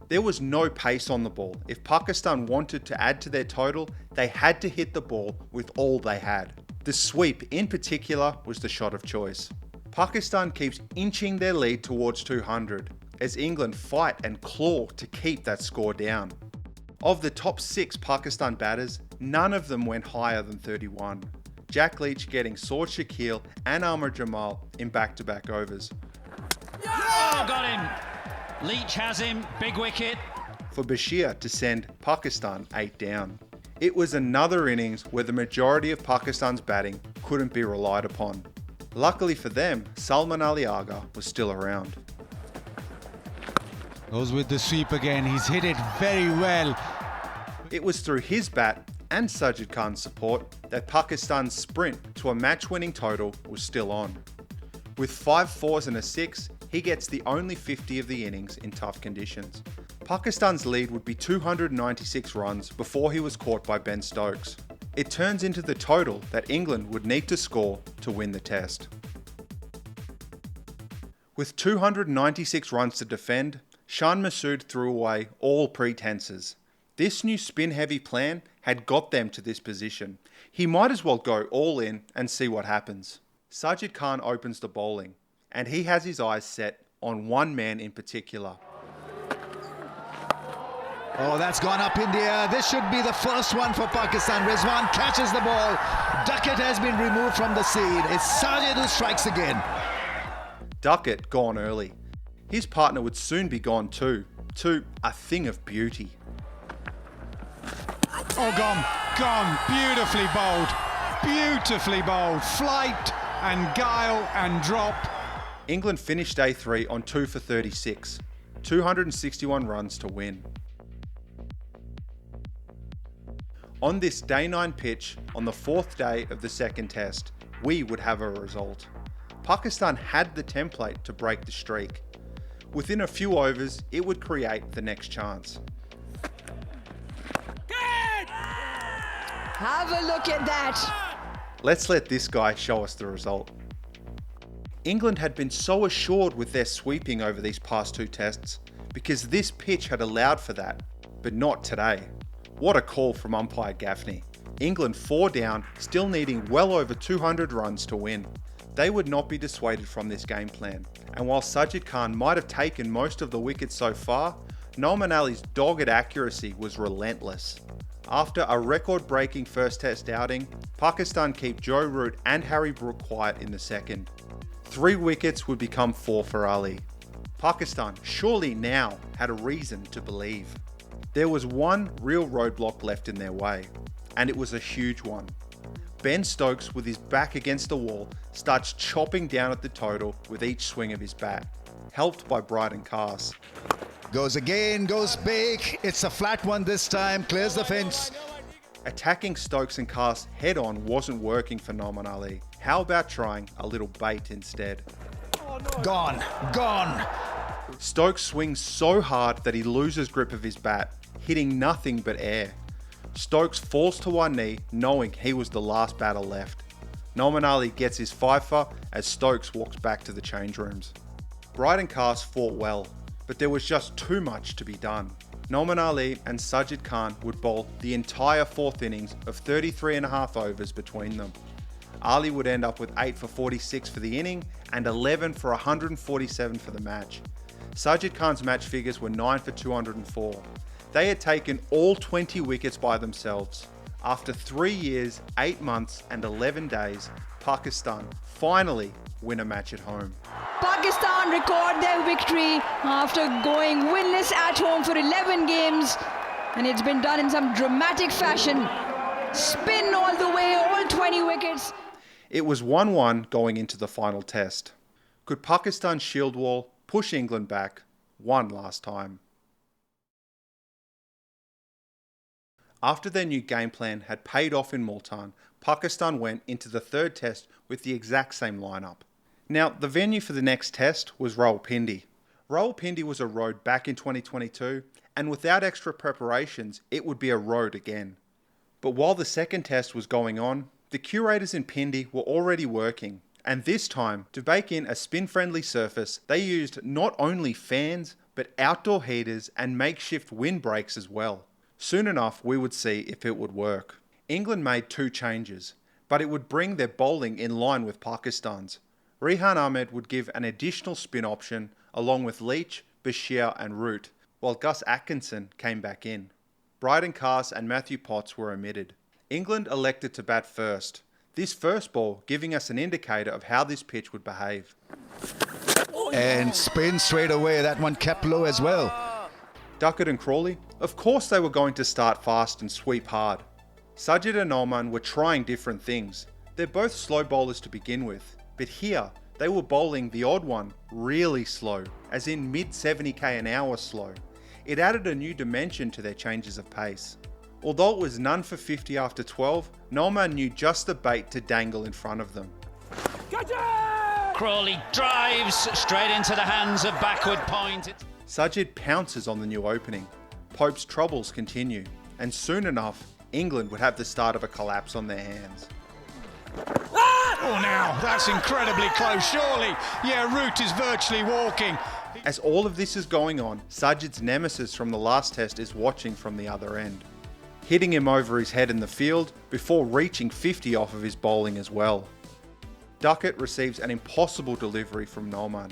There was no pace on the ball. If Pakistan wanted to add to their total, they had to hit the ball with all they had. The sweep in particular was the shot of choice. Pakistan keeps inching their lead towards 200 as England fight and claw to keep that score down. Of the top 6 Pakistan batters, none of them went higher than 31. Jack Leach getting Saud Shakil and Amar Jamal in back-to-back overs. Oh, got him! Leach has him, big wicket. For Bashir to send Pakistan 8 down. It was another innings where the majority of Pakistan's batting couldn't be relied upon. Luckily for them, Salman Ali Agha was still around. Goes with the sweep again, he's hit it very well. It was through his bat and Sajid Khan's support that Pakistan's sprint to a match-winning total was still on. With 5 fours and a 6, he gets the only 50 of the innings in tough conditions. Pakistan's lead would be 296 runs before he was caught by Ben Stokes. It turns into the total that England would need to score to win the test. With 296 runs to defend, Shan Masood threw away all pretenses. This new spin-heavy plan had got them to this position. He might as well go all in and see what happens. Sajid Khan opens the bowling, and he has his eyes set on one man in particular. Oh, that's gone up in the air. This should be the first one for Pakistan. Rizwan catches the ball. Duckett has been removed from the scene. It's Sajid who strikes again. Duckett gone early. His partner would soon be gone too, to a thing of beauty. Oh, gone. Beautifully bowled. Beautifully bowled. Flight and guile and drop. England finished day 3 on 2 for 36, 261 runs to win. On this day 9 pitch, on the 4th day of the second test, we would have a result. Pakistan had the template to break the streak. Within a few overs, it would create the next chance. Have a look at that. Let's let this guy show us the result. England had been so assured with their sweeping over these past 2 tests because this pitch had allowed for that, but not today. What a call from umpire Gaffney. England 4 down, still needing well over 200 runs to win. They would not be dissuaded from this game plan, and while Sajid Khan might have taken most of the wickets so far, Noman Ali's dogged accuracy was relentless. After a record-breaking first test outing, Pakistan keep Joe Root and Harry Brook quiet in the second. 3 wickets would become 4 for Ali. Pakistan surely now had a reason to believe. There was one real roadblock left in their way, and it was a huge one. Ben Stokes, with his back against the wall, starts chopping down at the total with each swing of his bat, helped by Brydon Carse. Goes again, goes big. It's a flat one this time, clears the fence. Attacking Stokes and Carse head-on wasn't working for Noman Ali. How about trying a little bait instead? Gone. Stokes swings so hard that he loses grip of his bat, hitting nothing but air. Stokes falls to one knee, knowing he was the last batter left. Noman Ali gets his fifer as Stokes walks back to the change rooms. Brydon Carse fought well, but there was just too much to be done. Noman Ali and Sajid Khan would bowl the entire fourth innings of 33.5 overs between them. Ali would end up with 8 for 46 for the inning and 11 for 147 for the match. Sajid Khan's match figures were 9 for 204. They had taken all 20 wickets by themselves. After 3 years, 8 months and 11 days, Pakistan finally win a match at home. Pakistan record their victory after going winless at home for 11 games, and it's been done in some dramatic fashion. Spin all the way, all 20 wickets. It was 1-1 going into the final test. Could Pakistan's shield wall push England back one last time? After their new game plan had paid off in Multan, Pakistan went into the third test with the exact same lineup. Now, the venue for the next test was Rawalpindi. Rawalpindi was a road back in 2022, and without extra preparations, it would be a road again. But while the second test was going on, the curators in Pindi were already working, and this time, to bake in a spin-friendly surface, they used not only fans, but outdoor heaters and makeshift windbreaks as well. Soon enough, we would see if it would work. England made 2 changes, but it would bring their bowling in line with Pakistan's. Rehan Ahmed would give an additional spin option along with Leach, Bashir and Root, while Gus Atkinson came back in. Brydon Carse and Matthew Potts were omitted. England elected to bat first, this first ball giving us an indicator of how this pitch would behave. And spin straight away, that one kept low as well. Duckett and Crawley, of course they were going to start fast and sweep hard. Sajid and Noman were trying different things. They're both slow bowlers to begin with, but here they were bowling the odd one really slow, as in mid 70k an hour slow. It added a new dimension to their changes of pace. Although it was none for 50 after 12, Noman knew just the bait to dangle in front of them. Crawley drives straight into the hands of backward point. Sajid pounces on the new opening. Pope's troubles continue, and soon enough, England would have the start of a collapse on their hands. Oh, now, that's incredibly close, surely. Yeah, Root is virtually walking. As all of this is going on, Sajid's nemesis from the last test is watching from the other end, hitting him over his head in the field before reaching 50 off of his bowling as well. Duckett receives an impossible delivery from Noman.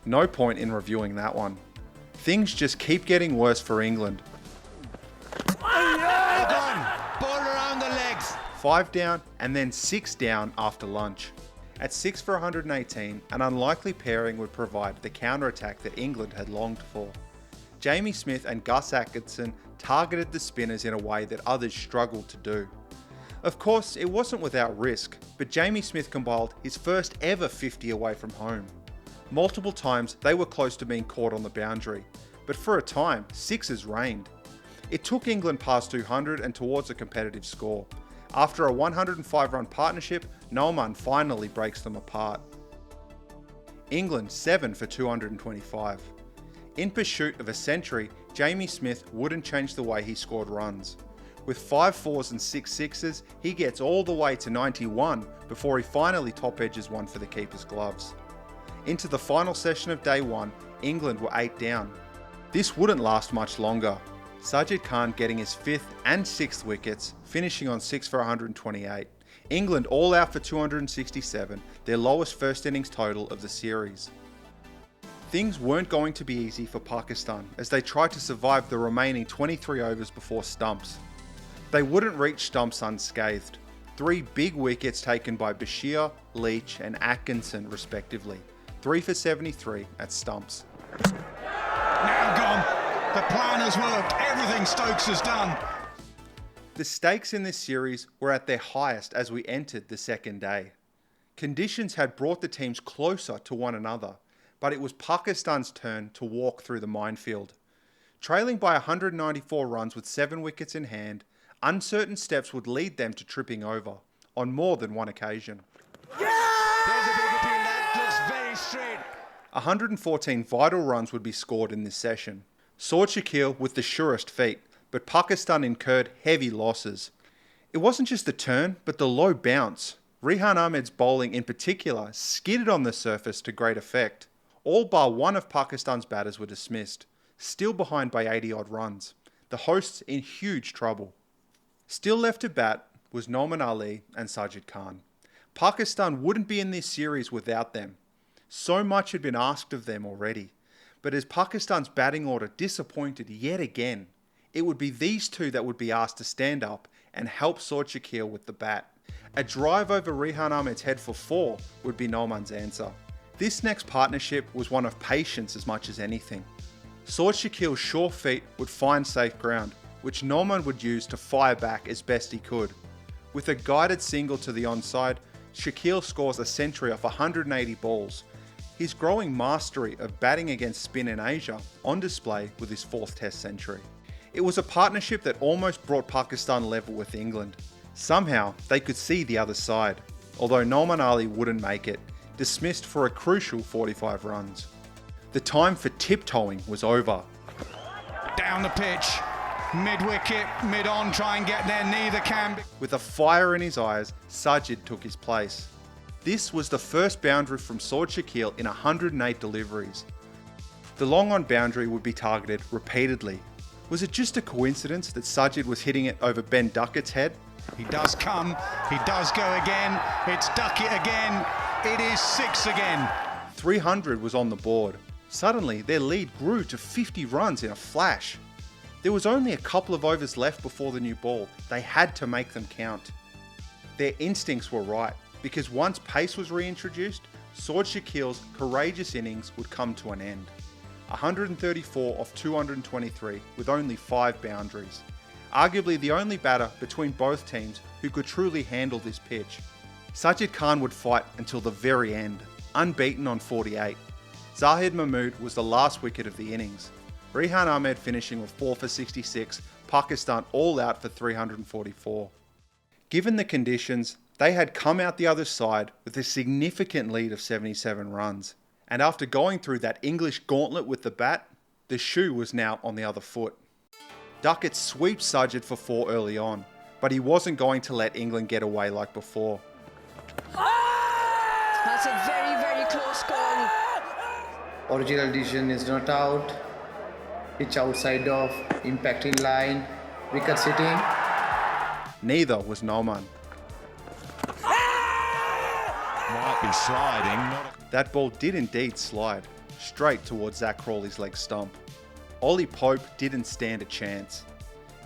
No point in reviewing that one. Things just keep getting worse for England. Ball around the legs. 5 down and then 6 down after lunch. At 6 for 118, an unlikely pairing would provide the counter-attack that England had longed for. Jamie Smith and Gus Atkinson targeted the spinners in a way that others struggled to do. Of course, it wasn't without risk, but Jamie Smith compiled his first ever 50 away from home. Multiple times they were close to being caught on the boundary, but for a time, 6s reigned. It took England past 200 and towards a competitive score. After a 105-run partnership, Noman finally breaks them apart. England 7 for 225. In pursuit of a century, Jamie Smith wouldn't change the way he scored runs. With 5 4s and 6 6s, he gets all the way to 91 before he finally top edges one for the keeper's gloves. Into the final session of day 1, England were 8 down. This wouldn't last much longer. Sajid Khan getting his 5th and 6th wickets, finishing on 6 for 128. England all out for 267, their lowest first innings total of the series. Things weren't going to be easy for Pakistan as they tried to survive the remaining 23 overs before stumps. They wouldn't reach stumps unscathed. 3 big wickets taken by Bashir, Leach and Atkinson respectively. 3 for 73 at stumps. Now gone. The plan has worked. Everything Stokes has done. The stakes in this series were at their highest as we entered the second day. Conditions had brought the teams closer to one another, but it was Pakistan's turn to walk through the minefield. Trailing by 194 runs with 7 wickets in hand, uncertain steps would lead them to tripping over on more than one occasion. There's a big appeal. That looks very straight. 114 vital runs would be scored in this session. Saud Shakil with the surest feat, but Pakistan incurred heavy losses. It wasn't just the turn, but the low bounce. Rehan Ahmed's bowling in particular skidded on the surface to great effect. All bar one of Pakistan's batters were dismissed, still behind by 80 odd runs. The hosts in huge trouble. Still left to bat was Noman Ali and Sajid Khan. Pakistan wouldn't be in this series without them. So much had been asked of them already. But as Pakistan's batting order disappointed yet again, it would be these two that would be asked to stand up and help Saud Shakil with the bat. A drive over Rehan Ahmed's head for 4 would be Noman's answer. This next partnership was one of patience as much as anything. Saud Shakil's sure feet would find safe ground, which Noman would use to fire back as best he could. With a guided single to the onside, Shakil scores a century off 180 balls. His growing mastery of batting against spin in Asia on display with his 4th Test century. It was a partnership that almost brought Pakistan level with England. Somehow, they could see the other side, although Noman Ali wouldn't make it, dismissed for a crucial 45 runs. The time for tiptoeing was over. Down the pitch, mid-wicket, mid-on, try and get there, neither can be. With a fire in his eyes, Sajid took his place. This was the first boundary from Saud Shakil in 108 deliveries. The long-on boundary would be targeted repeatedly. Was it just a coincidence that Sajid was hitting it over Ben Duckett's head? He does come, he does go again, it's Duckett again, it is 6 again. 300 was on the board. Suddenly, their lead grew to 50 runs in a flash. There was only a couple of overs left before the new ball. They had to make them count. Their instincts were right, because once pace was reintroduced, Saud Shakil's courageous innings would come to an end. 134 off 223 with only 5 boundaries. Arguably the only batter between both teams who could truly handle this pitch. Sajid Khan would fight until the very end, unbeaten on 48. Zahid Mahmood was the last wicket of the innings. Rehan Ahmed finishing with 4 for 66, Pakistan all out for 344. Given the conditions, they had come out the other side with a significant lead of 77 runs. And after going through that English gauntlet with the bat, the shoe was now on the other foot. Duckett sweeps Sajid for 4 early on, but he wasn't going to let England get away like before. That's a very, very close call. Original decision is not out. Pitch outside of impacting line. Wicket sitting. Neither was Noman. Might be sliding. That ball did indeed slide, straight towards Zach Crawley's leg stump. Ollie Pope didn't stand a chance.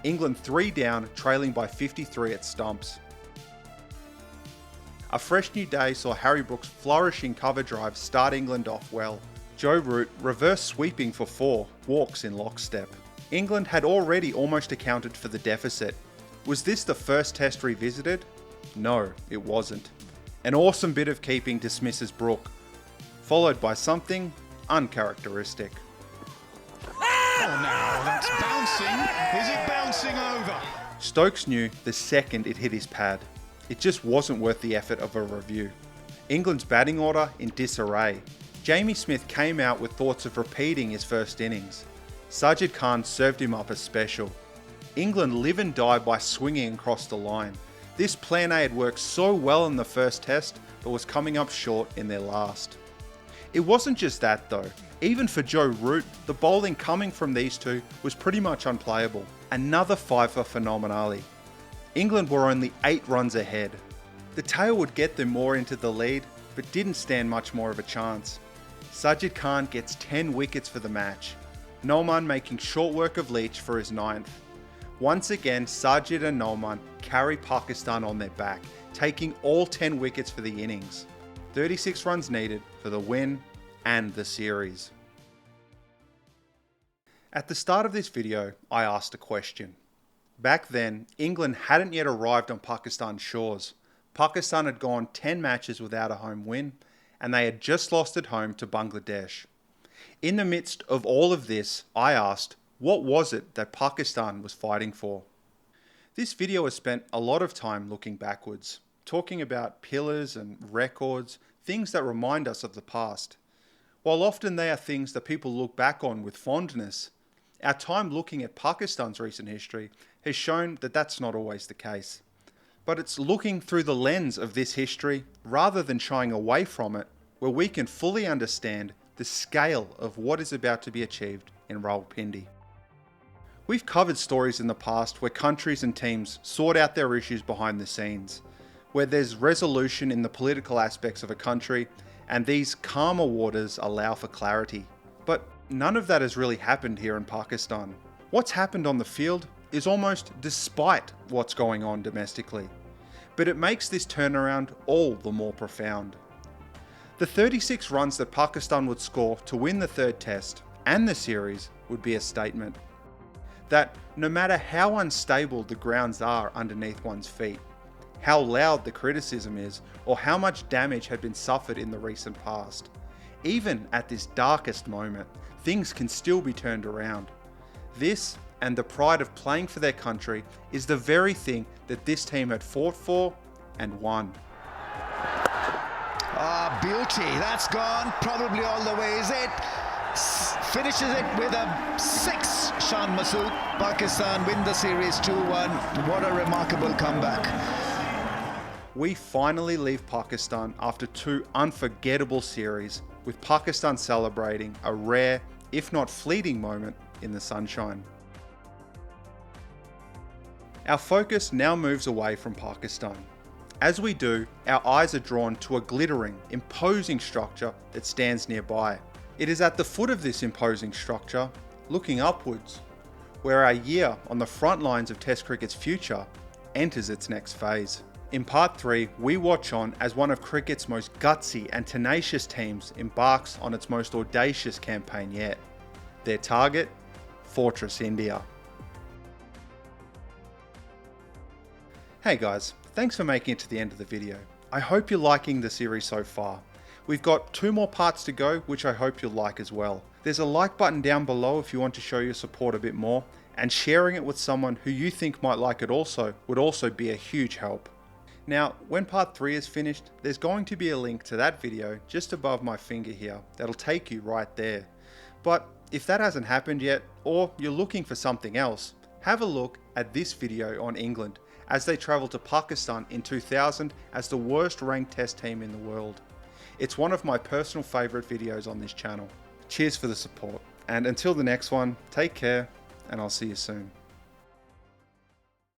England 3 down, trailing by 53 at stumps. A fresh new day saw Harry Brooks' flourishing cover drive start England off well. Joe Root reverse sweeping for 4, walks in lockstep. England had already almost accounted for the deficit. Was this the first test revisited? No, it wasn't. An awesome bit of keeping dismisses Brook, followed by something uncharacteristic. Oh, now that's bouncing. Is it bouncing over? Stokes knew the second it hit his pad. It just wasn't worth the effort of a review. England's batting order in disarray. Jamie Smith came out with thoughts of repeating his first innings. Sajid Khan served him up as special. England live and die by swinging across the line. This plan A had worked so well in the first test, but was coming up short in their last. It wasn't just that though. Even for Joe Root, the bowling coming from these two was pretty much unplayable. Another 5 for phenomenally. England were only 8 runs ahead. The tail would get them more into the lead, but didn't stand much more of a chance. Sajid Khan gets 10 wickets for the match. Noman making short work of Leach for his 9th. Once again, Sajid and Noman carry Pakistan on their back, taking all 10 wickets for the innings. 36 runs needed for the win and the series. At the start of this video, I asked a question. Back then, England hadn't yet arrived on Pakistan's shores. Pakistan had gone 10 matches without a home win, and they had just lost at home to Bangladesh. In the midst of all of this, I asked, what was it that Pakistan was fighting for? This video has spent a lot of time looking backwards, talking about pillars and records, things that remind us of the past. While often they are things that people look back on with fondness, our time looking at Pakistan's recent history has shown that that's not always the case. But it's looking through the lens of this history, rather than shying away from it, where we can fully understand the scale of what is about to be achieved in Rawalpindi. We've covered stories in the past where countries and teams sort out their issues behind the scenes, where there's resolution in the political aspects of a country, and these calmer waters allow for clarity. But none of that has really happened here in Pakistan. What's happened on the field is almost despite what's going on domestically, but it makes this turnaround all the more profound. The 36 runs that Pakistan would score to win the third test and the series would be a statement that no matter how unstable the grounds are underneath one's feet, how loud the criticism is, or how much damage had been suffered in the recent past, even at this darkest moment, things can still be turned around. This, and the pride of playing for their country, is the very thing that this team had fought for and won. Ah, beauty. That's gone probably all the way, is it? Finishes it with a 6, Shan Masood. Pakistan win the series 2-1. What a remarkable comeback. We finally leave Pakistan after 2 unforgettable series, with Pakistan celebrating a rare, if not fleeting moment in the sunshine. Our focus now moves away from Pakistan. As we do, our eyes are drawn to a glittering, imposing structure that stands nearby. It is at the foot of this imposing structure, looking upwards, where our year on the front lines of Test cricket's future enters its next phase. In part 3, we watch on as one of cricket's most gutsy and tenacious teams embarks on its most audacious campaign yet. Their target? Fortress India. Hey guys, thanks for making it to the end of the video. I hope you're liking the series so far. We've got 2 more parts to go, which I hope you'll like as well. There's a like button down below if you want to show your support a bit more, and sharing it with someone who you think might like it also would also be a huge help. Now, when part 3 is finished, there's going to be a link to that video just above my finger here that'll take you right there. But if that hasn't happened yet, or you're looking for something else, have a look at this video on England as they travel to Pakistan in 2000 as the worst ranked test team in the world. It's one of my personal favourite videos on this channel. Cheers for the support, and until the next one, take care, and I'll see you soon.